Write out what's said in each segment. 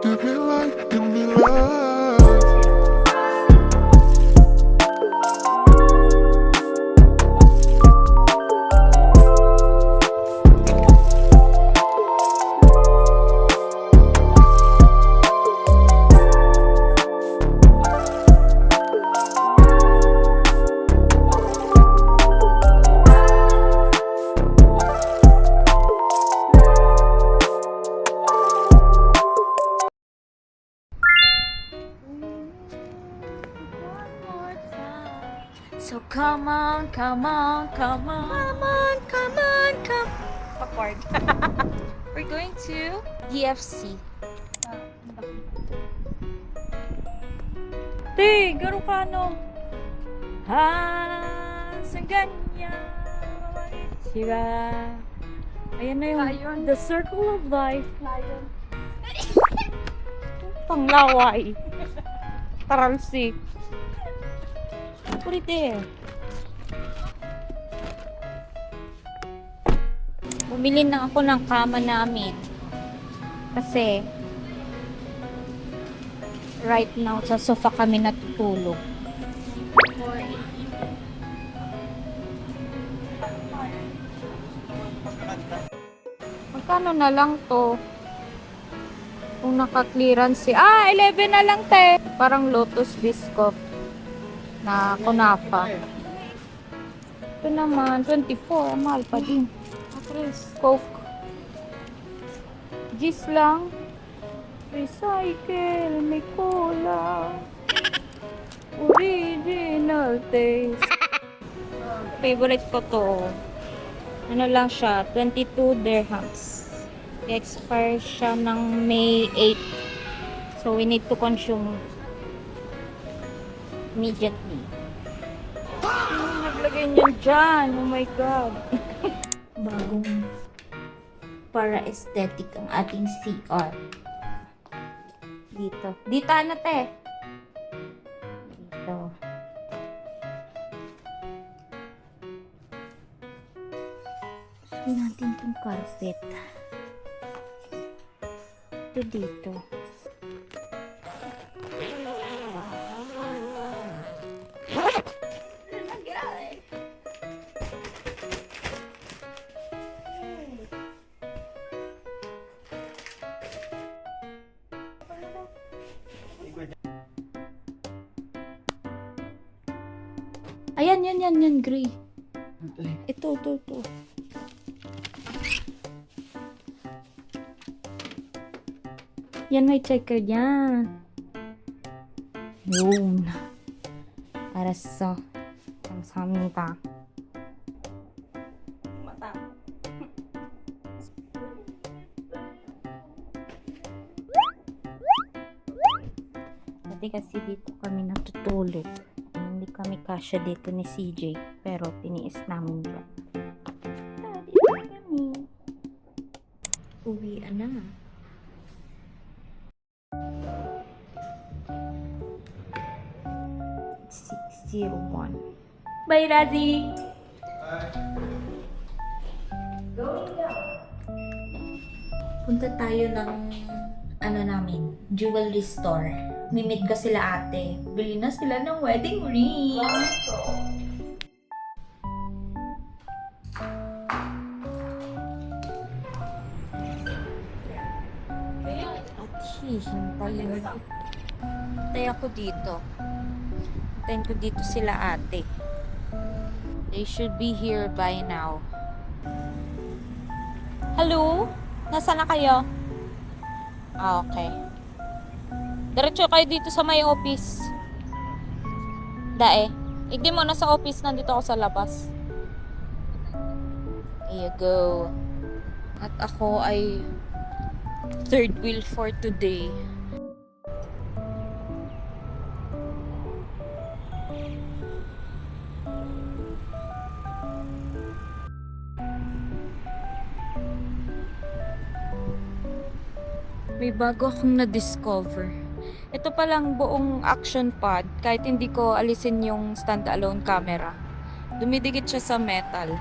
Give me life, give me love. So come on, come on, come on, come on, come on, come. Awkward. We're going to DFC. Te, garo ka no? Ha, sa ganyan. Diba? Ayan na yung The Circle of Life. Panglaway. Taralsi. Purite. Bumili na ako ng kama namin. Kasi right now sa sofa kami natutulog. Magkano na lang to? Kung naka-clearance si... 11 na lang te. Parang Lotus Biscuit na kunafa. Ito naman, 24. Mahal pa din. Chris, Coke. Gis lang. Recycle, may cola. Original taste. Favorite ko to. Ano lang siya, 22 dirhams. I-expire siya ng May 8. So, we need to consume immediately. Naglagay niyan dyan. Oh my God. Bagong para aesthetic ang ating CR. Dito. Dito ano te? Dito. Gusto natin itong carpet. Ito dito. Ayan, yan, gray. Ito. Yan, may checker yan. Yun. 알았어. 감사합니다. Mata. Dati kasi dito kami natutulog. Hindi kami kasya dito ni CJ. Pero tiniis namin ba. Dito kami. Uwian na. Bye, Razi! Punta tayo ng jewelry store. Mimit ko sila ate. Bili na sila ng wedding ring. Hintay ako dito. Hintayin ko dito sila ate. They should be here by now. Hello? Nasaan na kayo? Okay. Diretso kayo dito sa may office. Dae. Igdi mo na sa office. Nandito ako sa labas. Here you go. At ako ay third wheel for today. May bago akong na-discover. Ito palang buong action pad, kahit hindi ko alisin yung stand-alone camera. Dumidikit siya sa metal.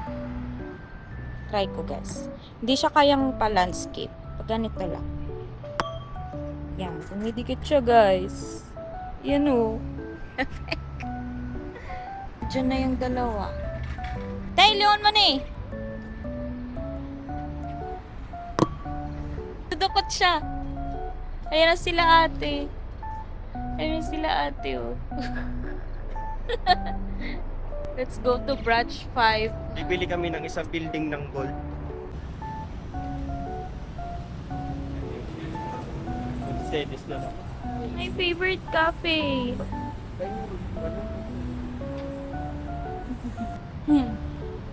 Try ko guys. Hindi siya kayang pa-landscape. Pag ganito lang. Yan, dumidikit siya guys. Yan o. Diyan na yung dalawa. Tay, leon mo na eh. Dudukot siya. Ayan na sila ate. Ayan na sila ate oh. Let's go to branch 5. Bibili kami ng isang building ng gold. Mercedes na lang. My favorite cafe.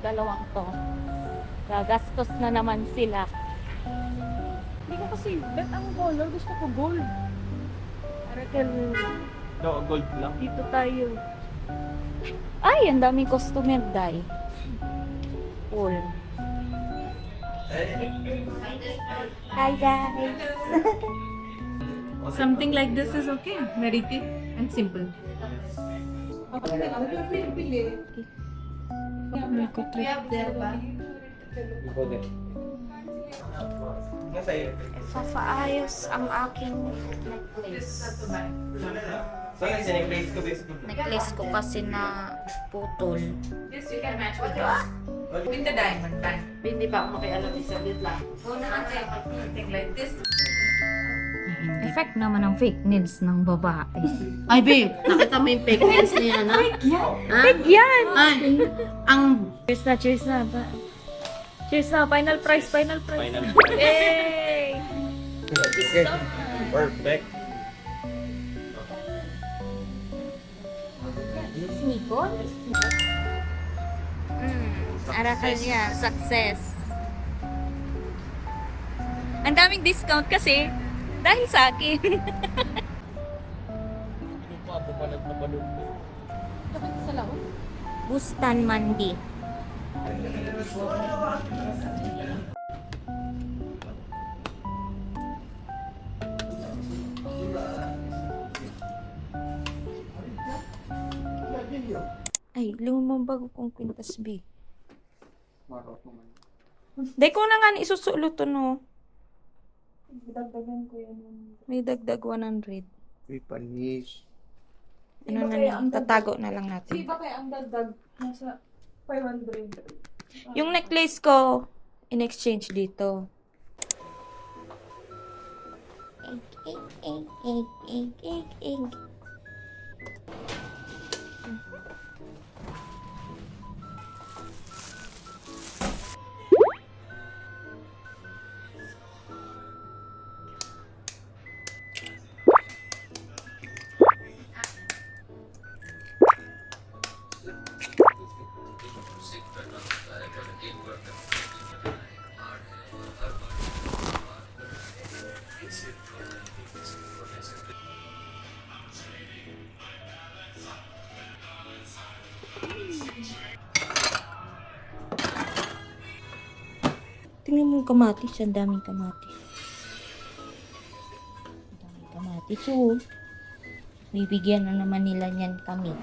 Dalawang to. Gagastos na naman sila. Hindi ko kasi bet ang color. Gusto ko gold. Arakel, No, gold lang. dito tayo. Ay, ang daming customer dai. Full. Hi guys. Something like this is okay. Very thin and simple. Papaayos ang aking necklace. Saan yung sinag-place ko this good? Necklace ko kasi na putol. This you can match with this. With the diamond band. Hindi pa ako makialam isa with lang. Go na ate. Something like this. Effect naman ng fake nails ng babae. Ay, babe, nakita mo yung fake nails niya, no? Ha? Yan! Ay, ang... Cheers na. Cheers na. Final prize. Final price. Yay! Perfect. Sneakon? Arakal niya. Success. Ang daming discount kasi dahil sa akin. Bustan Mandi. Ay, lumang bago kong kwintas B. Dahil ko na nga ni isusulot to no. Dagdagan ko yan. May dagdag 100. Uy, panis. Ano na lang, tatago na lang Di natin. ba kaya ang dagdag nasa 500? Yung necklace ko, in-exchange dito. Tingnan mo yung kamatis, ang daming kamatis. Ang daming kamatis, so bibigyan na naman nila niyan kami.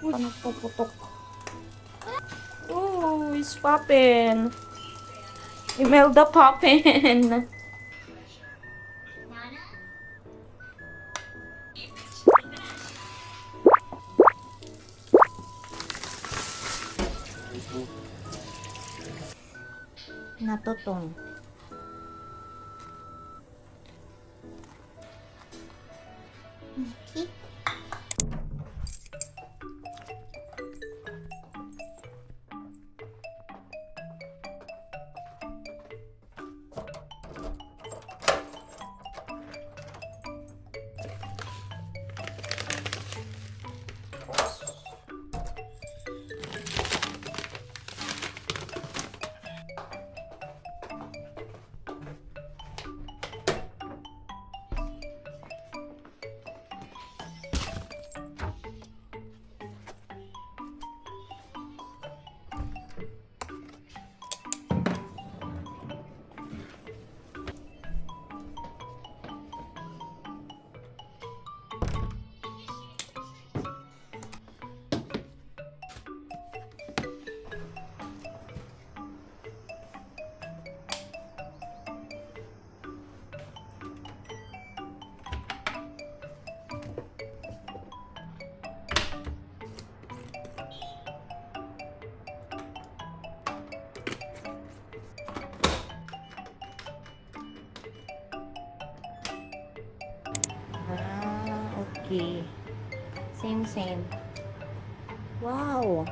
Ano puputok? Oh, it's poppin'. Imelda poppin'. Natutong. Maggi. Same, same. Wow!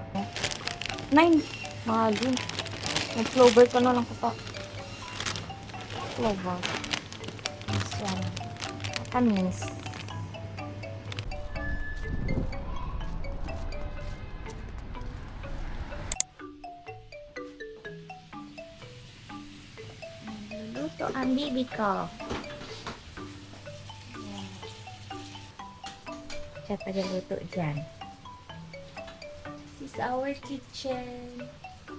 9. Mahal yun. Mag-clover ka na lang kita. Clover. This one. Kamis. Luto ang bibi ko. Siya tagaluto dyan. This is our kitchen.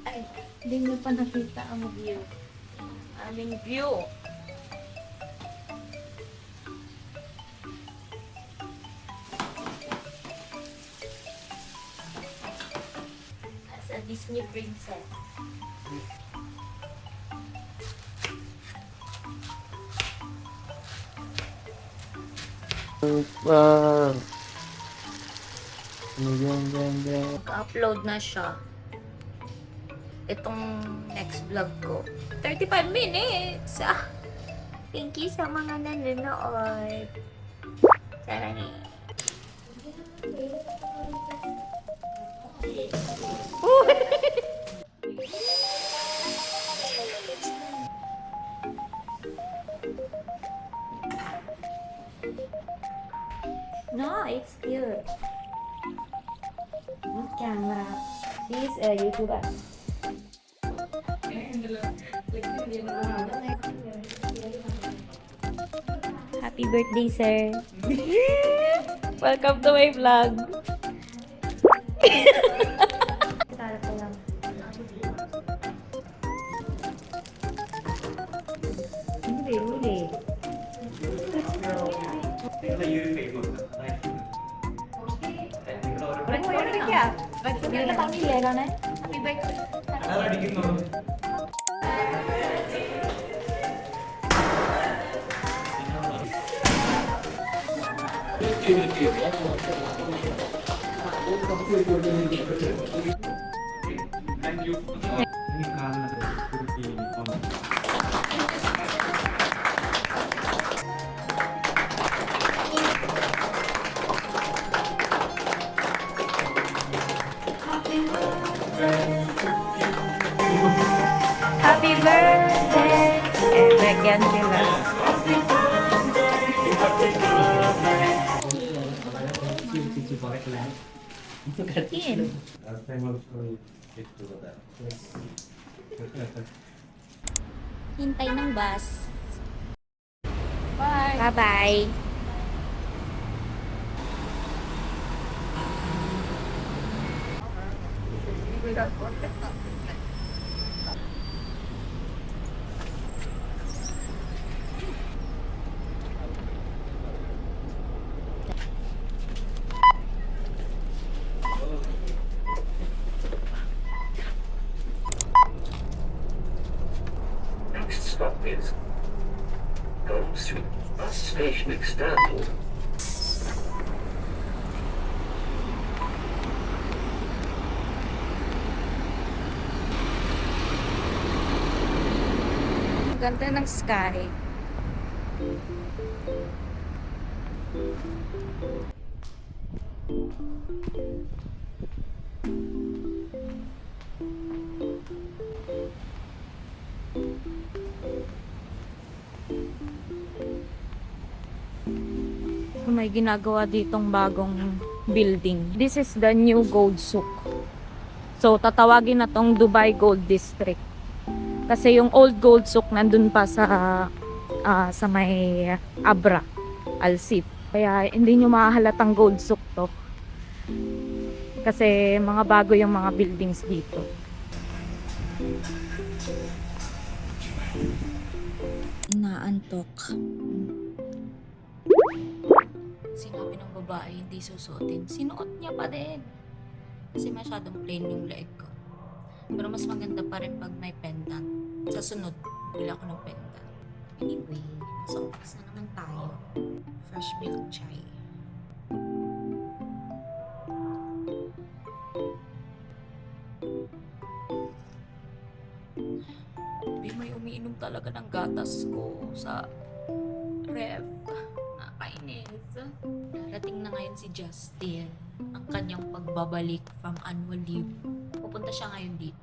Ay, hindi nyo pa nakita ang view. Aming view. As a Disney princess. Upload na siya. Itong next vlog ko. 35 minutes! Ah, thank you sa mga nanonood. Sarang No, it's cute. Good camera. She's a YouTuber. Happy birthday, sir. Welcome to my vlog. Tara ko lang. Huli. Happy birthday. Happy birthday! Lagyan sila. Ian. Hintay ng bus. Bye! Bye-bye! Next stop is Gold Street Bus Station External. Ang ganda ng sky. May ginagawa ditong bagong building. This is the new Gold Souk. So, tatawagin na tong Dubai Gold District. Kasi yung old Gold Souk nandun pa sa may Abra, Al-Sif. Kaya hindi nyo makahalatang Gold Souk to. Kasi mga bago yung mga buildings dito. Inaantok. Sinabi ng babae hindi susuotin. Sinuot niya pa din. Kasi masyadong plain yung leg ko. Pero mas maganda pa rin pag may pendant. Sa sunod, bila ko ng pendant. Anyway, nasa office na naman tayo. Fresh milk chai. May umiinom talaga ng gatas ko sa ref. nakakainis. Darating na ngayon si Justin. Ang kanyang pagbabalik from annual leave. Pupunta siya ngayon dito.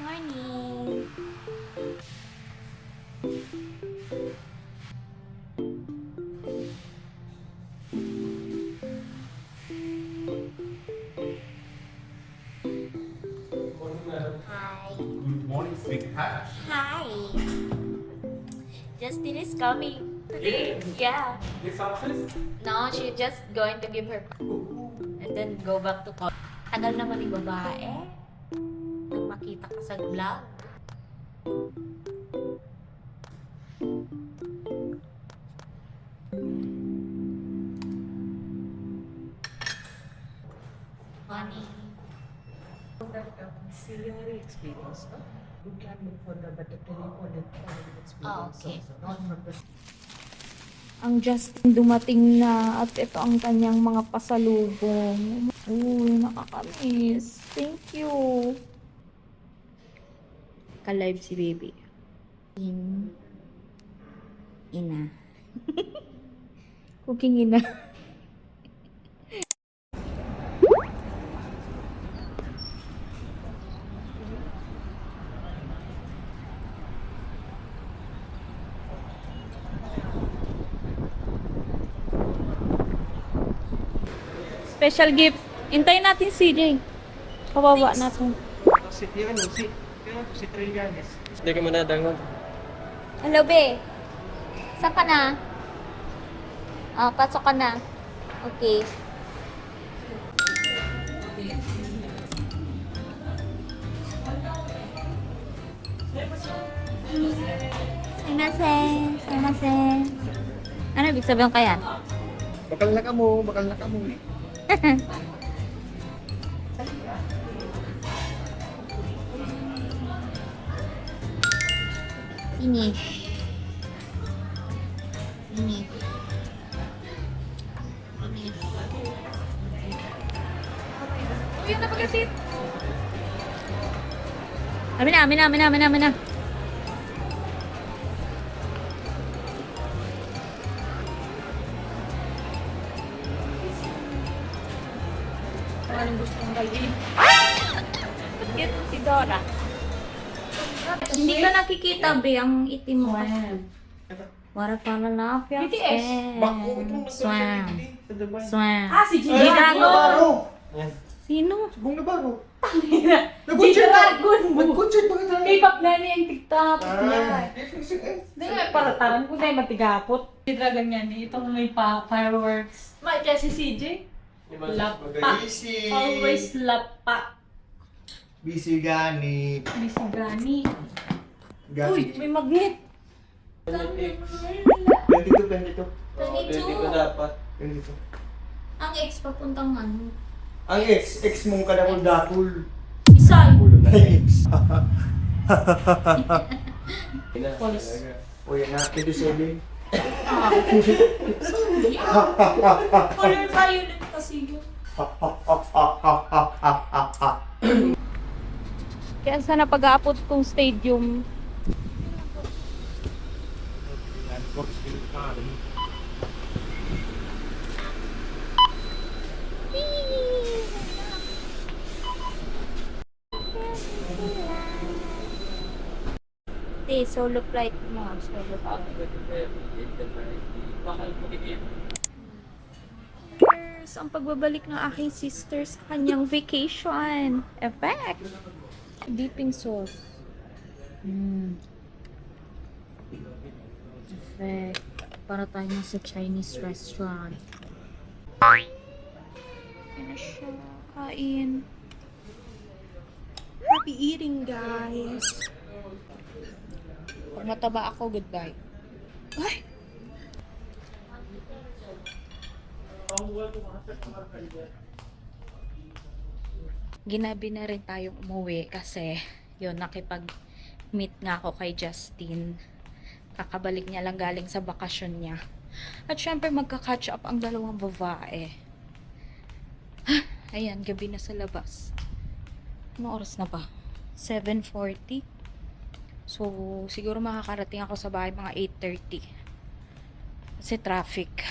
Morning! Hi. Good morning, sweetheart. Hi. Justin is coming today. Yeah. This office? No, she just going to give her and then go back to college. Tagal naman yung babae. Nang makita ka sa vlog. Funny. Auxiliary experience, no? You can look for the better recorded experience. Ah, okay. Not from the Ang Justin dumating na at ito ang kanyang mga pasalubong. Uy, nakakamiss. Thank you. Ka-live si baby. Ina. Cooking ina. Special gift. Hintayin natin si CJ. Kawawa natin. Si Trillanes. Hindi ka manadangon. Hello, be. Saan ka na? Ah, pasok ka na. Okay. Sumimasen. Ano ibig sabihin kaya? Bakal na ka mo. Finish. Uy, napagasit. Amin na. Anong gustong gawin? Bakit si Dora? Hindi ka nakikita, be, ang itim mo. What a fun enough, yes. BTS. Swam. Si G-Dragon. Yan. Sino? Bong Navarro. G-Dragon mo. Nag-concert ba ka K-pop na niya yung TikTok. Hindi nga, para tarang ko na yung matigapot. Dragon nga ni, itong may fireworks. May kasi si CJ. Lapa. Busy. Always lapa. Busy gani. Busy gani. Gani. May magnet. 22. 22. Hindi ko dapat. 22. Ang ex papuntang ano? Ang ex mong kadakol-dakol. Isay. Ex. Police. O yan na, 27. Color violet kasi yun. Kaya sa napag-aapot kong stadium. Solo flight mo. Solo flight. Cheers! Ang pagbabalik ng aking sister sa kanyang vacation. Effect! Dipping sauce. Effect. Para tayo sa Chinese restaurant. Ayan na siya. Kain. Happy eating, guys! Pag mataba ako, goodbye. Ay! Ginabi na rin tayong umuwi kasi yun, nakipag-meet nga ako kay Justin. Kakabalik niya lang galing sa bakasyon niya. At syempre magka-catch up ang dalawang babae. Ayan, gabi na sa labas. Anong oras na ba? 7:40. So, siguro makakarating ako sa bahay mga 8:30. Kasi traffic.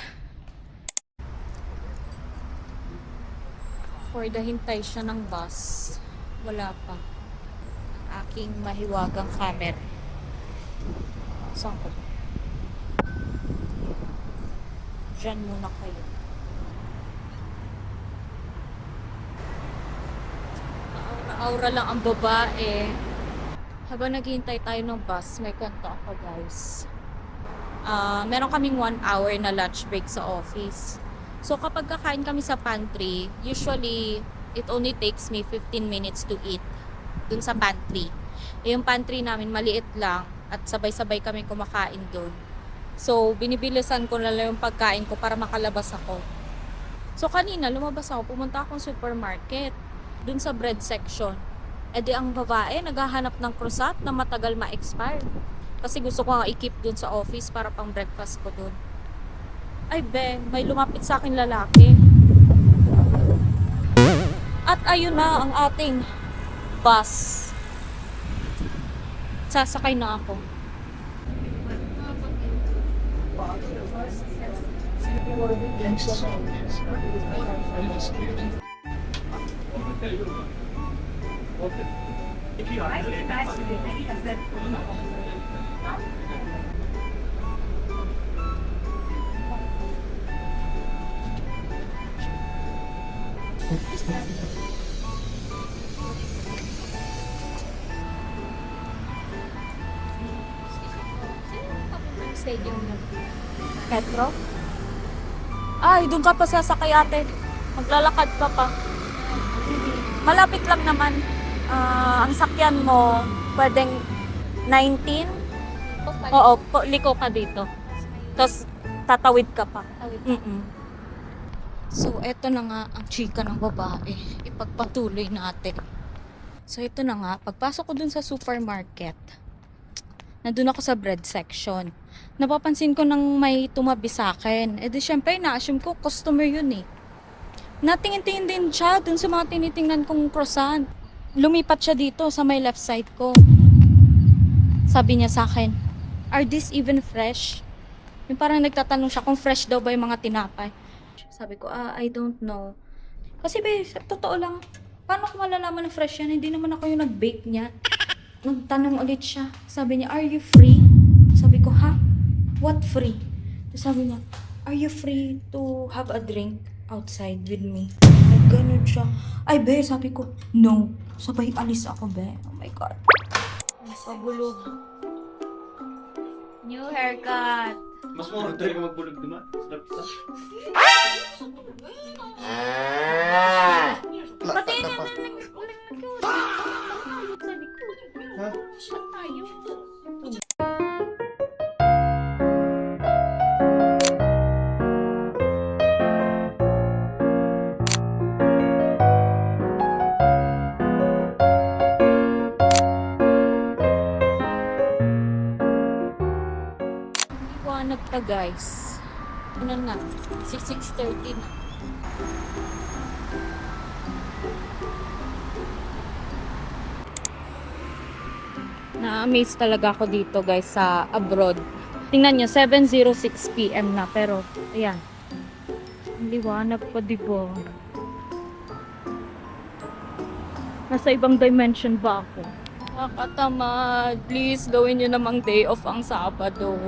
For the hintay siya ng bus. Wala pa. Ang aking mahiwagang camera. Saan ko ba? Diyan muna kayo. Aura lang ang babae. Habang naghihintay tayo ng bus, may kwento ako guys. Meron kaming 1 hour na lunch break sa office. So kapag kakain kami sa pantry, usually it only takes me 15 minutes to eat dun sa pantry. Yung pantry namin maliit lang at sabay-sabay kami kumakain dun. So binibilisan ko na lang yung pagkain ko para makalabas ako. So kanina lumabas ako, pumunta akong supermarket dun sa bread section. E di ang babae naghahanap ng croissant na matagal ma-expire. Kasi gusto ko nga i-keep dun sa office para pang breakfast ko dun. Ay be, may lumapit sa akin lalaki. At ayun na ang ating bus. Sasakay na ako. Stadium na. Metro? Ay, doon ka pa sasakay ate. Maglalakad ka pa. Malapit lang naman. Ang sakyan mo, pwedeng 19? Oo, liko ka dito. Tapos, tatawid ka pa. So, eto na nga ang chika ng babae. Ipagpatuloy natin. So, ito na nga. Pagpasok ko dun sa supermarket, nandun ako sa bread section. Napapansin ko nang may tumabi sa akin. E di syempre, na-assume ko, customer yun eh. Natingin-tingin din siya dun sa mga tinitingnan kong croissant. Lumipat siya dito sa may left side ko. Sabi niya sa akin, "Are these even fresh?" Yung parang nagtatanong siya kung fresh daw ba yung mga tinapay. Sabi ko, I don't know. Kasi be, totoo lang, paano ko malalaman na fresh yan? Hindi naman ako yung nag-bake niya. Nagtanong ulit siya. Sabi niya, "Are you free?" Sabi ko, "Ha? What free?" Sabi niya, "Are you free to have a drink outside with me?" Ay, ganun siya. Ay, be, sabi ko, "No." Sabay alis ako, be. Oh my God. Pabulog. New haircut. Mas mo rin talaga magbulog naman. Pati na sabi ko. Ha? Tayo. Liwanag pa guys. Ano na? 6:30 na. Na-amaze talaga ako dito guys sa abroad. Tingnan nyo, 7:06 PM na. Pero, ayan. Ang liwanag pa, diba? Nasa ibang dimension ba ako? Nakatamad. Please, gawin nyo namang day off ang Sabado.